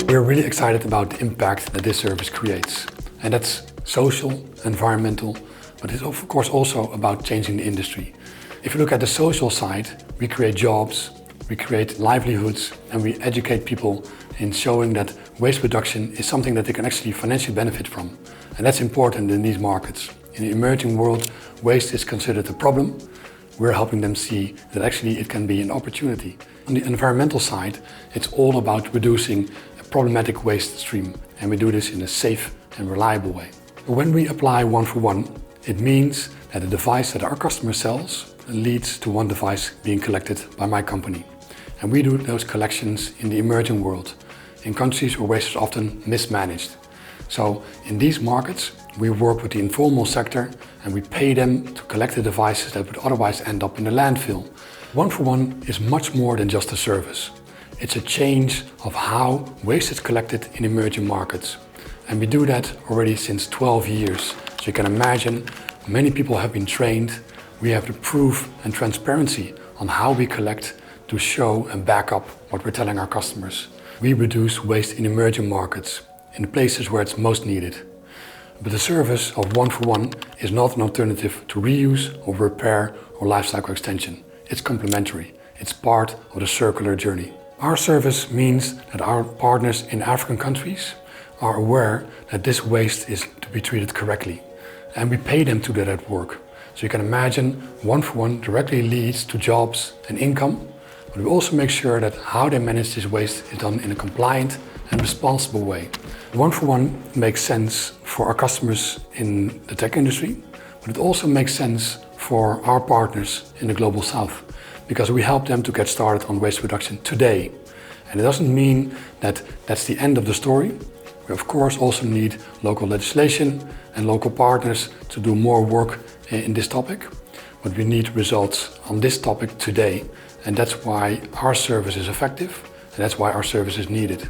We're really excited about the impact that this service creates. And that's social, environmental, but it's of course also about changing the industry. If you look at the social side, we create jobs, we create livelihoods, and we educate people in showing that waste reduction is something that they can actually financially benefit from. And that's important in these markets. In the emerging world, waste is considered a problem. We're helping them see that actually it can be an opportunity. On the environmental side, it's all about reducing a problematic waste stream, and we do this in a safe and reliable way. When we apply 1-for-1, it means that the device that our customer sells leads to one device being collected by my company. And we do those collections in the emerging world, in countries where waste is often mismanaged. So in these markets, we work with the informal sector and we pay them to collect the devices that would otherwise end up in the landfill. 1-for-1 is much more than just a service. It's a change of how waste is collected in emerging markets. And we do that already since 12 years. So you can imagine, many people have been trained. We have the proof and transparency on how we collect to show and back up what we're telling our customers. We reduce waste in emerging markets, in the places where it's most needed. But the service of 1-for-1 is not an alternative to reuse or repair or life cycle extension. It's complementary. It's part of the circular journey. Our service means that our partners in African countries are aware that this waste is to be treated correctly. And we pay them to do that work. So you can imagine 1-for-1 directly leads to jobs and income, but we also make sure that how they manage this waste is done in a compliant and responsible way. 1-for-1 makes sense for our customers in the tech industry, but it also makes sense for our partners in the Global South, because we help them to get started on waste reduction today. And it doesn't mean that that's the end of the story. We of course also need local legislation and local partners to do more work in this topic, but we need results on this topic today, and that's why our service is effective, and that's why our service is needed.